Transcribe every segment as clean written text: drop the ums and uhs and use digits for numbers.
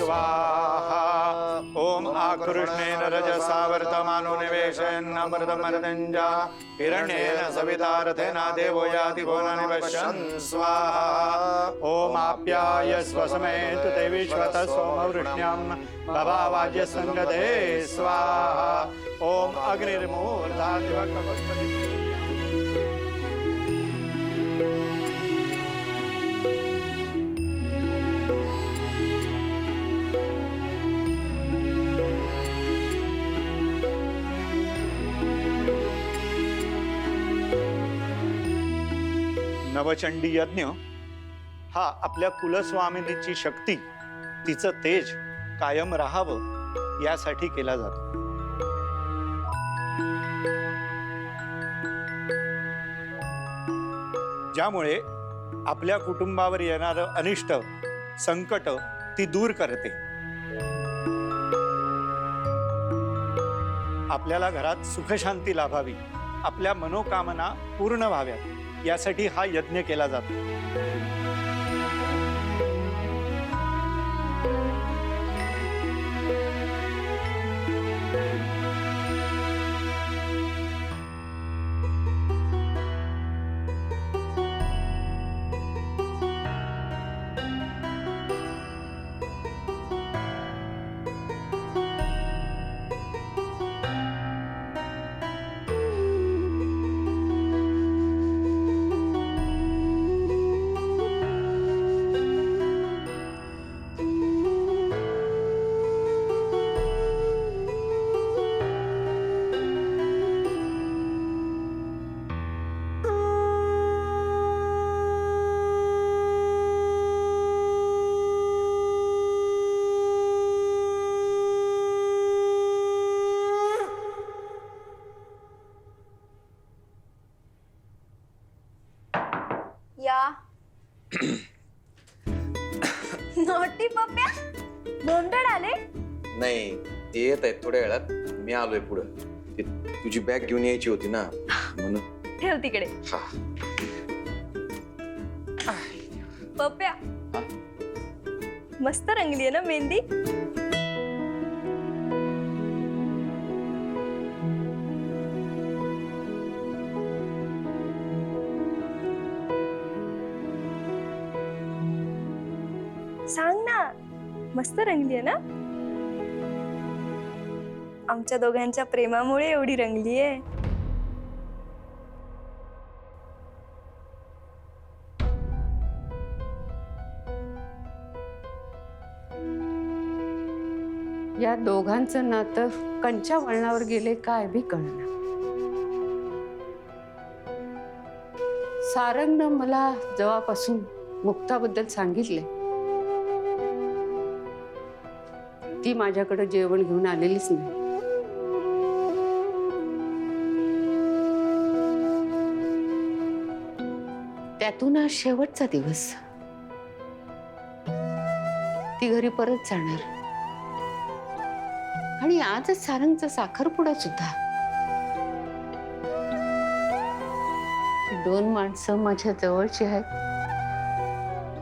स्वाहा। ओम आकृष्णेन रजसा वर्तमानो निवेशयन्नमृतमर्दञ्जा हिरण्येन सवितारथेना देवो याति भुवनानि पश्यन् स्वाहा। ओम आप्याय स्वसमेत देवी श्वत सोमवृष्ण्यां भवावाज्य संगते स्वाहा। ओम अग्निर्मूर्धादिवक्त्रपस्पति। नवचंडी यज्ञ हा आपल्या कुलस्वामिनीची शक्ती, तिचं तेज कायम राहावं यासाठी केला जातो। ज्यामुळे आपल्या कुटुंबावर येणारं अनिष्ट संकट ती दूर करते। आपल्याला घरात सुखशांती लाभावी, आपल्या मनोकामना पूर्ण व्हाव्यात यासाठी हा यज्ञ केला जातो। या नोटी पप्प्या गोंधळ आले नाही, ते येत आहेत थोड्या वेळात। मी आलोय पुढं। तुझी बॅग घेऊन यायची होती ना म्हणून। ठेव तिकडे। हा पप्प्या मस्त रंगली आहे ना मेहंदी। सांग ना, मस्त रंगली आहे ना। आमच्या दोघांच्या प्रेमामुळे एवढी रंगली आहे। या दोघांचं नातं कंच्या वळणावर गेले काय बी कळना। सारंगनं मला जेव्हापासून मुक्ताबद्दल सांगितले, ती माझ्याकडे जेवण घेऊन आलेलीच नाही। त्यातून आज शेवटचा दिवस, ती घरी परत जाणार आणि आजच सारंगचा साखरपुडा सुद्धा। दोन माणसं माझ्या जवळची आहेत,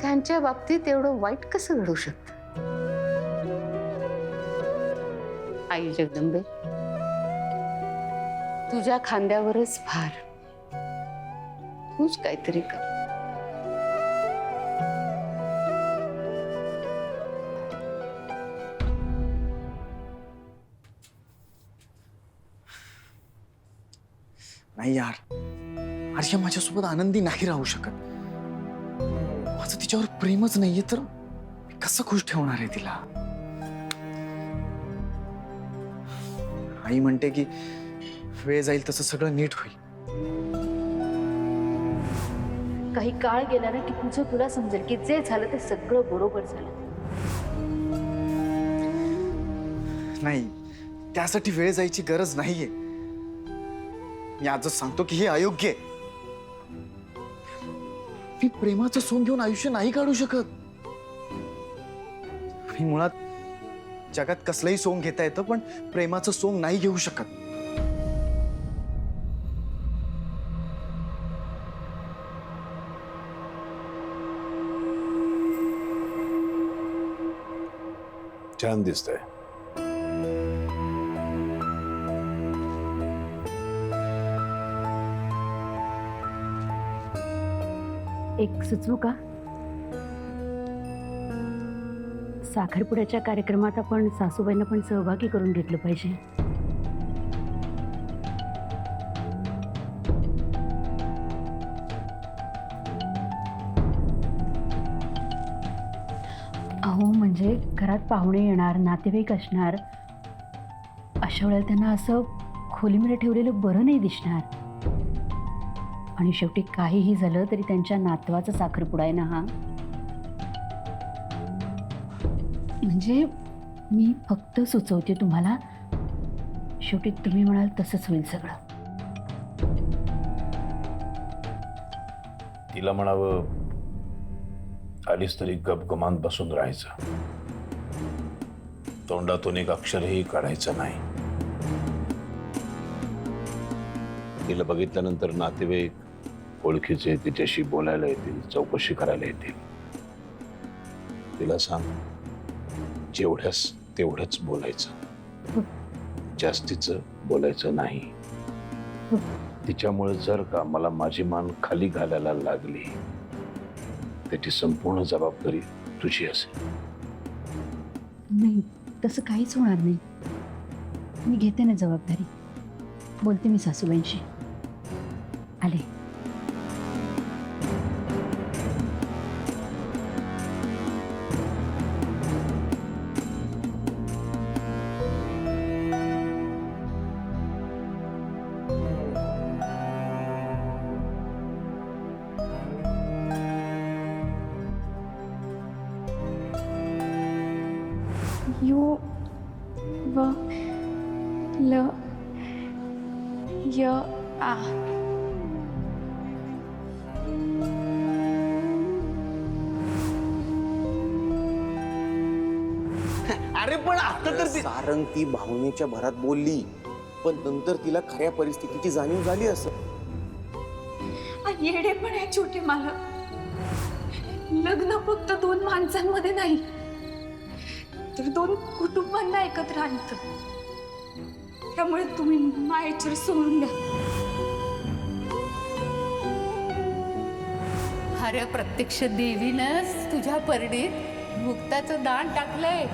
त्यांच्या बाबतीत एवढं वाईट कसं घडू शकतं? आई जगदंबे, तुझ्या खांद्यावरच भार, तूच काहीतरी कर। नाही यार, आर्या माझ्यासोबत आनंदी नाही राहू शकत। माझं तिच्यावर प्रेमच नाहीये तर मी कसं खुश ठेवणार आहे तिला? आई म्हणते की वेळ जाईल तसं सगळं नीट होईल। काही काळ गेला ना की तुझं तुला समजेल की जे झालं ते सगळं बरोबर झालं। नाही, त्यासाठी वेळ जायची गरज नाहीये। मी आजच सांगतो की हे अयोग्य आहे। मी प्रेमाचं सोंग घेऊन आयुष्य नाही काढू शकत। आणि मुळात जगात कसलंही सोंग घेता येतं, पण प्रेमाचं सोंग नाही घेऊ शकत। छान दिसतंय. एक सुचवू का? साखरपुड्याच्या कार्यक्रमात आपण सासूबाईंना पण सहभागी करून घेतलं पाहिजे. अहो म्हणजे घरात पाहुणे येणार, नातेवाईक असणार, अशा वेळेला त्यांना असं खोलीमध्ये ठेवलेलं बरं नाही दिसणार. आणि शेवटी काहीही झालं तरी त्यांच्या नातवाचा साखरपुडा आहे ना हा. म्हणजे मी फक्त सुचवते तुम्हाला, शेवटी तुम्ही म्हणाल तसंच होईल सगळं. तिला म्हणावं, आलीस तरी गपगमात बसून राहायचं, तोंडातून एक अक्षरही काढायचं नाही. तिला बघितल्यानंतर नातेवाईक, ओळखीचे तिच्याशी बोलायला येतील, चौकशी करायला येतील. तिला सांग, जेवढ्यास तेवढंच बोलायचं, जास्तीचं बोलायचं नाही. तिच्यामुळे जर का मला माझी मान खाली घालायला लागली, त्याची संपूर्ण जबाबदारी तुझी असेल. नाही, तसं काहीच होणार नाही. मी घेते ना जबाबदारी. बोलते मी सासूबाईंशी. आले. यू व ल य आ. अरे पण आता तर सारंग ती भावनेच्या भरात बोलली, पण नंतर तिला खऱ्या परिस्थितीची जाणीव झाली असं. येडे पण आहे छोटे मालक. लग्न फक्त दोन माणसांमध्ये नाही, तर दोन कुटुंबांना एकत्र आणतं. त्यामुळे तुम्ही मायेचर सोडून द्या. अरे प्रत्यक्ष देवीनंच तुझ्या परडीत मुक्ताचं दान टाकलंय.